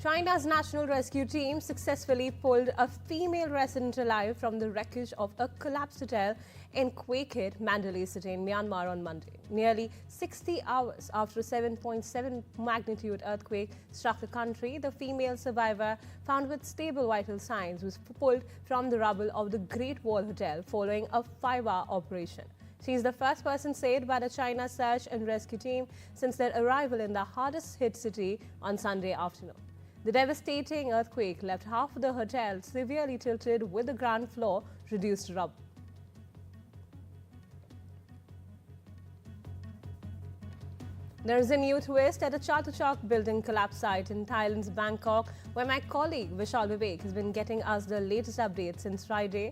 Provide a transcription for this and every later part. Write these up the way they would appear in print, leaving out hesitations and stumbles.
China's National Rescue Team successfully pulled a female resident alive from the wreckage of a collapsed hotel in quake-hit Mandalay city in Myanmar on Monday. Nearly 60 hours after a 7.7 magnitude earthquake struck the country, the female survivor, found with stable vital signs, was pulled from the rubble of the Great Wall Hotel following a 5-hour operation. She is the first person saved by the China Search and Rescue Team since their arrival in the hardest-hit city on Sunday afternoon. The devastating earthquake left half of the hotel severely tilted with the ground floor reduced to rubble. There is a new twist at a ChatuChak building collapse site in Thailand's Bangkok, where my colleague Vishal Vivek has been getting us the latest updates since Friday.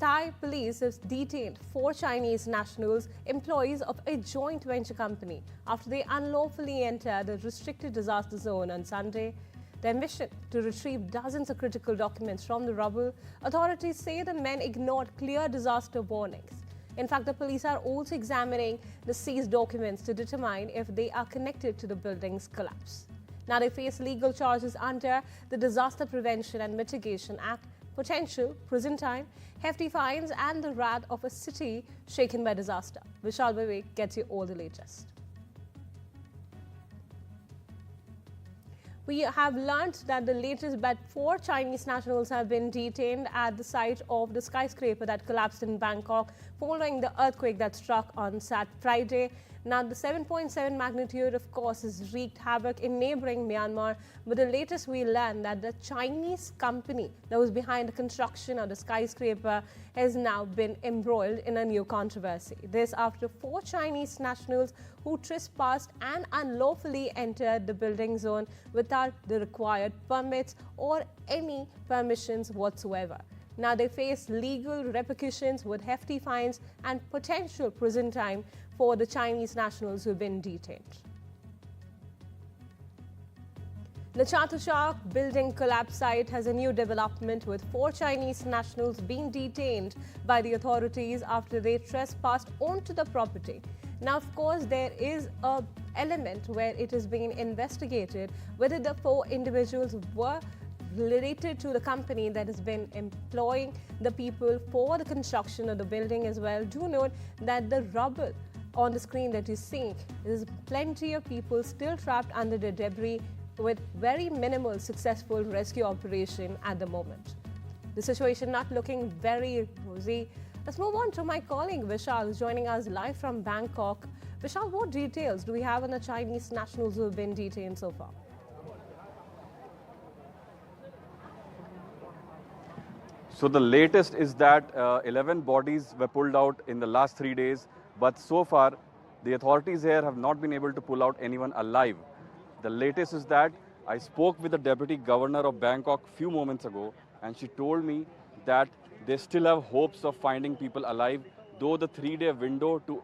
Thai police have detained 4 Chinese nationals, employees of a joint venture company, after they unlawfully entered the restricted disaster zone on Sunday. Their mission to retrieve dozens of critical documents from the rubble. Authorities say the men ignored clear disaster warnings. In fact, the police are also examining the seized documents to determine if they are connected to the building's collapse. Now they face legal charges under the Disaster Prevention and Mitigation Act, potential prison time, hefty fines, and the wrath of a city shaken by disaster. Vishal Vivek gets you all the latest. We have learned that the latest but 4 Chinese nationals have been detained at the site of the skyscraper that collapsed in Bangkok following the earthquake that struck on Friday. Now, the 7.7 magnitude, of course, has wreaked havoc in neighboring Myanmar. But the latest we learned that the Chinese company that was behind the construction of the skyscraper has now been embroiled in a new controversy. This after 4 Chinese nationals who trespassed and unlawfully entered the building zone without the required permits or any permissions whatsoever. Now they face legal repercussions with hefty fines and potential prison time for the Chinese nationals who have been detained. The ChatuChak building collapse site has a new development with 4 Chinese nationals being detained by the authorities after they trespassed onto the property. Now, of course, there is an element where it is being investigated whether the 4 individuals were related to the company that has been employing the people for the construction of the building as well. Do note that the rubble on the screen that you see, there's plenty of people still trapped under the debris with very minimal successful rescue operation at the moment. The situation not looking very rosy. Let's move on to my colleague Vishal, who's joining us live from Bangkok. Vishal, what details do we have on the Chinese nationals who have been detained so far? So the latest is that 11 bodies were pulled out in the last 3 days, but so far the authorities here have not been able to pull out anyone alive. The latest is that I spoke with the Deputy Governor of Bangkok a few moments ago, and she told me that they still have hopes of finding people alive, though the 3-day window to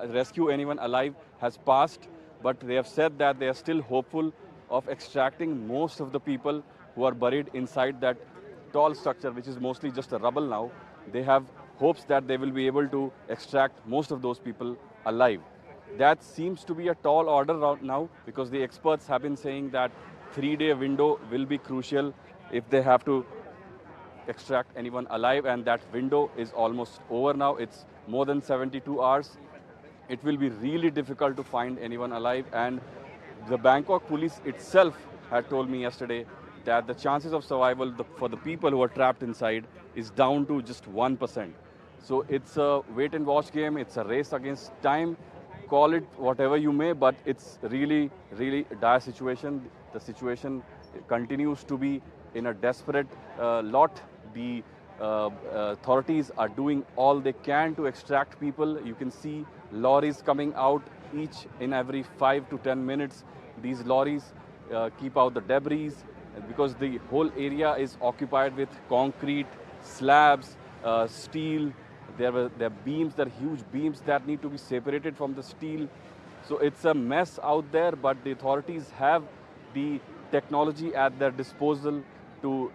rescue anyone alive has passed. But they have said that they are still hopeful of extracting most of the people who are buried inside that tall structure, which is mostly just a rubble now. They have hopes that they will be able to extract most of those people alive. That seems to be a tall order right now, because the experts have been saying that 3-day window will be crucial if they have to extract anyone alive, and that window is almost over now. It's more than 72 hours. It will be really difficult to find anyone alive, and the Bangkok police itself had told me yesterday that the chances of survival for the people who are trapped inside is down to just 1%. So it's a wait and watch game. It's a race against time. Call it whatever you may, but it's really, really dire situation. The situation continues to be in a desperate lot. The authorities are doing all they can to extract people. You can see lorries coming out each in every 5 to 10 minutes. These lorries keep out the debris, because the whole area is occupied with concrete, slabs, steel. There are beams, there are huge beams that need to be separated from the steel. So it's a mess out there, but the authorities have the technology at their disposal to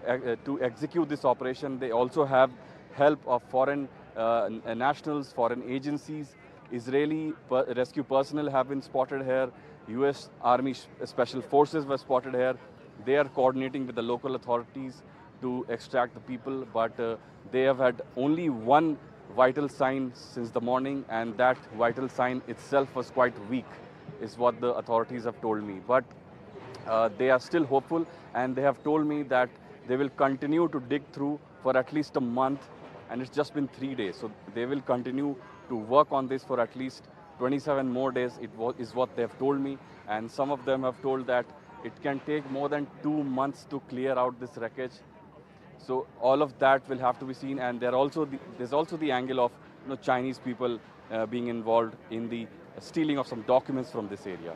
execute this operation. They also have help of foreign nationals, foreign agencies. Israeli rescue personnel have been spotted here. US Army Special Forces were spotted here. They are coordinating with the local authorities to extract the people, but they have had only one vital sign since the morning, and that vital sign itself was quite weak, is what the authorities have told me. But they are still hopeful, and they have told me that they will continue to dig through for at least a month, and it's just been 3 days. So they will continue to work on this for at least 27 more days, is what they have told me. And some of them have told that it can take more than 2 months to clear out this wreckage. So all of that will have to be seen, and there's also the angle of Chinese people being involved in the stealing of some documents from this area.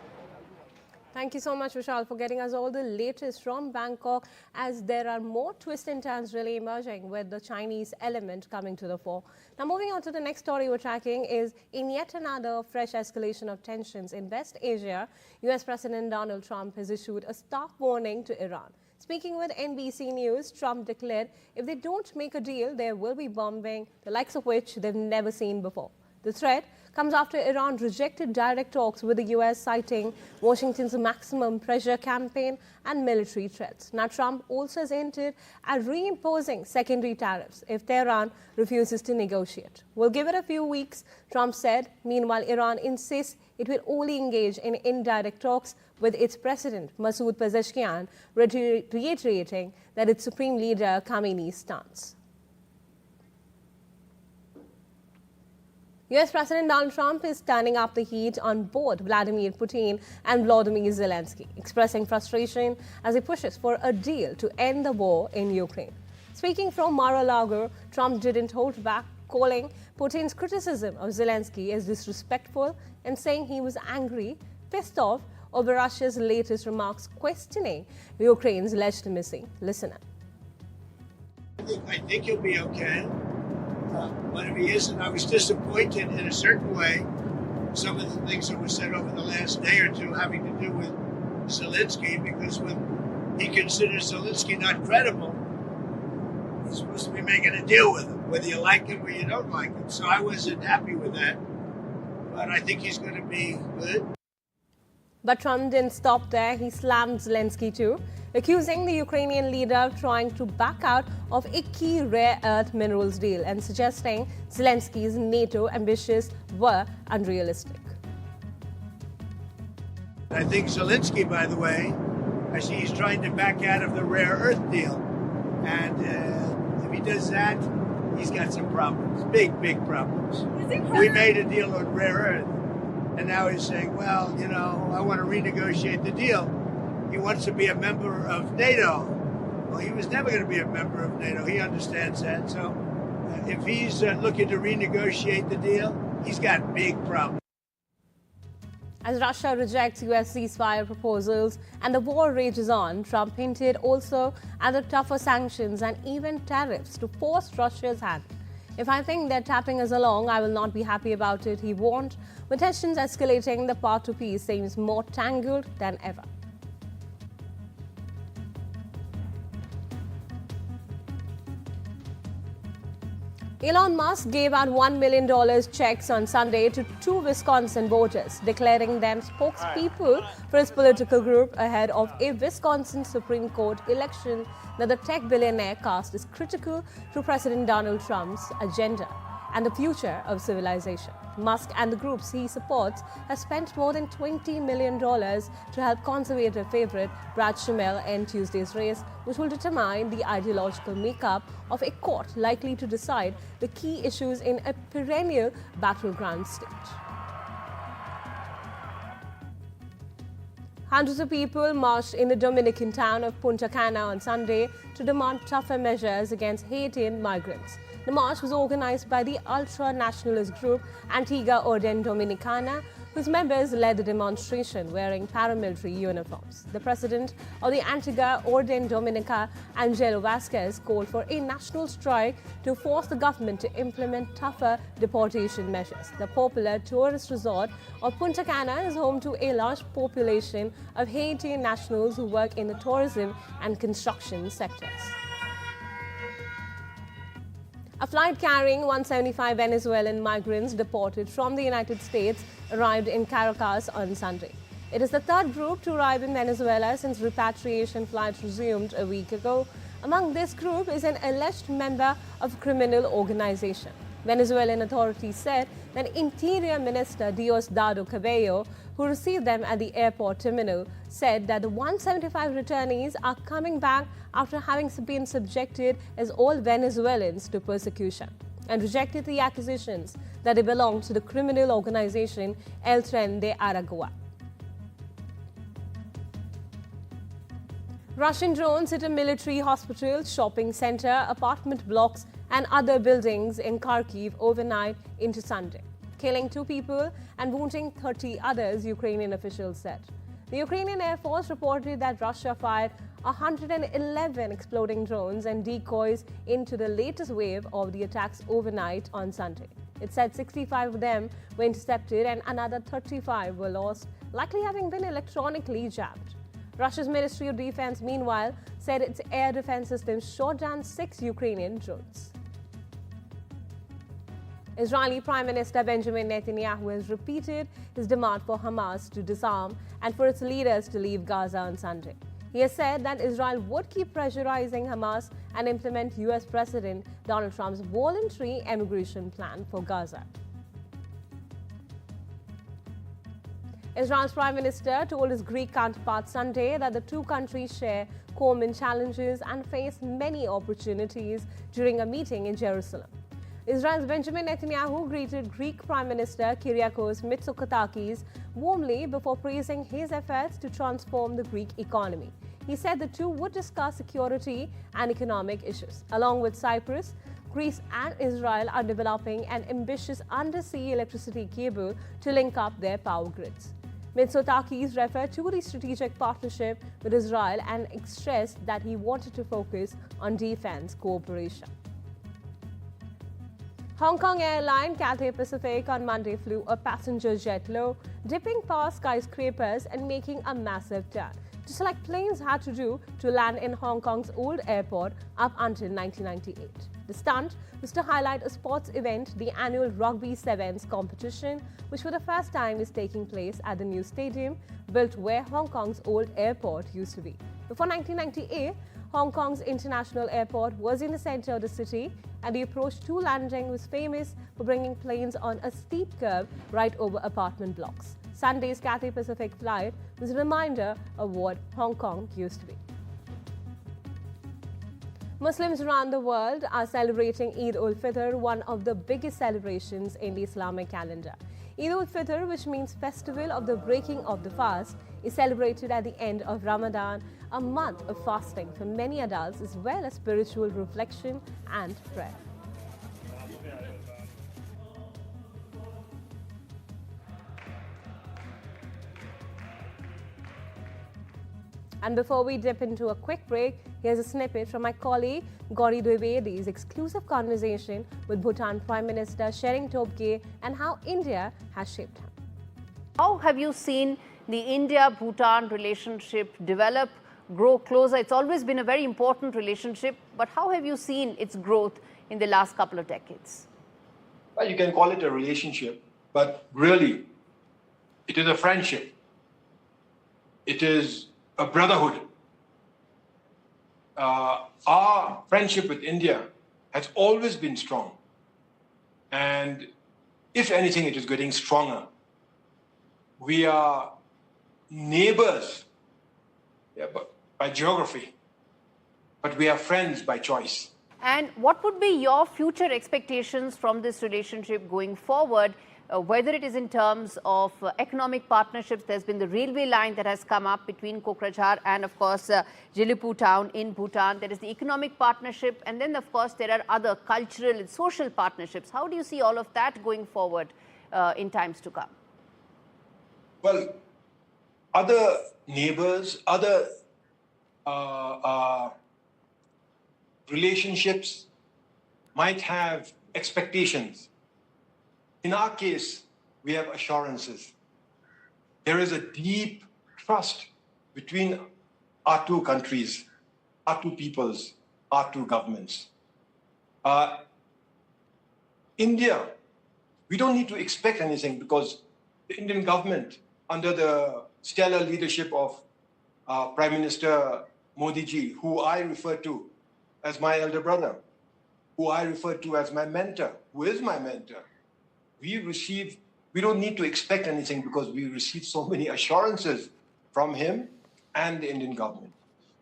Thank you so much, Vishal, for getting us all the latest from Bangkok, as there are more twists and turns really emerging with the Chinese element coming to the fore. Now, moving on to the next story we're tracking is in yet another fresh escalation of tensions in West Asia, US President Donald Trump has issued a stark warning to Iran. Speaking with NBC News, Trump declared if they don't make a deal, there will be bombing, the likes of which they've never seen before. The threat comes after Iran rejected direct talks with the US, citing Washington's maximum pressure campaign and military threats. Now, Trump also has hinted at reimposing secondary tariffs if Tehran refuses to negotiate. We'll give it a few weeks, Trump said. Meanwhile, Iran insists it will only engage in indirect talks with its president, Masoud Pezeshkian, reiterating that its supreme leader Khamenei's stance. US President Donald Trump is turning up the heat on both Vladimir Putin and Volodymyr Zelensky, expressing frustration as he pushes for a deal to end the war in Ukraine. Speaking from Mar-a-Lago, Trump didn't hold back, calling Putin's criticism of Zelensky as disrespectful and saying he was angry, pissed off over Russia's latest remarks questioning Ukraine's legitimacy. Listen up. I think he'll be okay. But if he isn't, I was disappointed in a certain way. Some of the things that were said over the last day or two having to do with Zelensky, because when he considers Zelensky not credible, he's supposed to be making a deal with him, whether you like him or you don't like him. So I wasn't happy with that. But I think he's going to be good. But Trump didn't stop there. He slammed Zelensky too, accusing the Ukrainian leader of trying to back out of a key rare earth minerals deal and suggesting Zelensky's NATO ambitions were unrealistic. I think Zelensky, by the way, I see he's trying to back out of the rare earth deal. And if he does that, he's got some problems, big problems. We made a deal on rare earth. And now he's saying, well, I want to renegotiate the deal. He wants to be a member of NATO. Well, he was never going to be a member of NATO. He understands that. So if he's looking to renegotiate the deal, he's got big problems. As Russia rejects US ceasefire proposals and the war rages on, Trump hinted also at the tougher sanctions and even tariffs to force Russia's hand. If I think they're tapping us along, I will not be happy about it, he warned. With tensions escalating, the path to peace seems more tangled than ever. Elon Musk gave out $1 million checks on Sunday to 2 Wisconsin voters, declaring them spokespeople for his political group ahead of a Wisconsin Supreme Court election that the tech billionaire cast is critical to President Donald Trump's agenda and the future of civilization. Musk and the groups he supports have spent more than $20 million to help conservative favorite Brad Schimmel in Tuesday's race, which will determine the ideological makeup of a court likely to decide the key issues in a perennial battleground state. Hundreds of people marched in the Dominican town of Punta Cana on Sunday to demand tougher measures against Haitian migrants. The march was organized by the ultra-nationalist group Antigua Orden Dominicana, whose members led the demonstration wearing paramilitary uniforms. The president of the Antigua Orden Dominica, Angelo Vasquez, called for a national strike to force the government to implement tougher deportation measures. The popular tourist resort of Punta Cana is home to a large population of Haitian nationals who work in the tourism and construction sectors. A flight carrying 175 Venezuelan migrants deported from the United States arrived in Caracas on Sunday. It is the third group to arrive in Venezuela since repatriation flights resumed a week ago. Among this group is an alleged member of a criminal organization. Venezuelan authorities said that Interior Minister Diosdado Cabello, who received them at the airport terminal, said that the 175 returnees are coming back after having been subjected as all Venezuelans to persecution, and rejected the accusations that they belong to the criminal organization El Tren de Aragua. Russian drones hit a military hospital, shopping center, apartment blocks and other buildings in Kharkiv overnight into Sunday, killing 2 people and wounding 30 others, Ukrainian officials said. The Ukrainian Air Force reported that Russia fired 111 exploding drones and decoys into the latest wave of the attacks overnight on Sunday. It said 65 of them were intercepted and another 35 were lost, likely having been electronically jabbed. Russia's Ministry of Defense, meanwhile, said its air defense systems shot down 6 Ukrainian drones. Israeli Prime Minister Benjamin Netanyahu has repeated his demand for Hamas to disarm and for its leaders to leave Gaza on Sunday. He has said that Israel would keep pressurizing Hamas and implement US President Donald Trump's voluntary immigration plan for Gaza. Israel's Prime Minister told his Greek counterpart Sunday that the 2 countries share common challenges and face many opportunities during a meeting in Jerusalem. Israel's Benjamin Netanyahu greeted Greek Prime Minister Kyriakos Mitsotakis warmly before praising his efforts to transform the Greek economy. He said the two would discuss security and economic issues. Along with Cyprus, Greece and Israel are developing an ambitious undersea electricity cable to link up their power grids. Mitsotakis referred to the strategic partnership with Israel and stressed that he wanted to focus on defense cooperation. Hong Kong airline Cathay Pacific on Monday flew a passenger jet low, dipping past skyscrapers and making a massive turn, just like planes had to do to land in Hong Kong's old airport up until 1998. The stunt was to highlight a sports event, the annual Rugby Sevens competition, which for the first time is taking place at the new stadium built where Hong Kong's old airport used to be. Before 1998, Hong Kong's international airport was in the center of the city, and the approach to landing was famous for bringing planes on a steep curve right over apartment blocks. Sunday's Cathay Pacific flight was a reminder of what Hong Kong used to be. Muslims around the world are celebrating Eid ul-Fitr, one of the biggest celebrations in the Islamic calendar. Eid ul-Fitr, which means festival of the breaking of the fast, is celebrated at the end of Ramadan, a month of fasting for many adults, as well as spiritual reflection and prayer. And before we dip into a quick break, here's a snippet from my colleague Gauri Dwivedi's exclusive conversation with Bhutan Prime Minister Tshering Tobgay and how India has shaped him. How have you seen the India-Bhutan relationship develop, grow closer? It's always been a very important relationship, but how have you seen its growth in the last couple of decades? Well, you can call it a relationship, but really, it is a friendship. It is a brotherhood. Our friendship with India has always been strong. And if anything, it is getting stronger. We are neighbors but by geography, but we are friends by choice. And what would be your future expectations from this relationship going forward, whether it is in terms of economic partnerships? There's been the railway line that has come up between Kokrajhar and, of course, Jilipu town in Bhutan. There is the economic partnership, and then, of course, there are other cultural and social partnerships. How do you see all of that going forward in times to come? Well, other neighbors, other relationships might have expectations. In our case, we have assurances. There is a deep trust between our two countries, our two peoples, our two governments. India, we don't need to expect anything because the Indian government, under the stellar leadership of Prime Minister Modi ji, who I refer to as my elder brother, who I refer to as my mentor, who is my mentor. We don't need to expect anything because we receive so many assurances from him and the Indian government.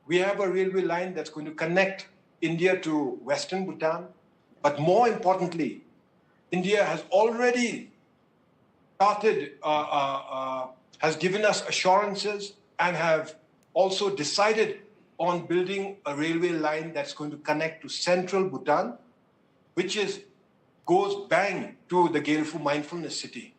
We have a railway line that's going to connect India to Western Bhutan, but more importantly, India has already started, has given us assurances and have also decided on building a railway line that's going to connect to central Bhutan, which goes bang to the Gailfu Mindfulness City.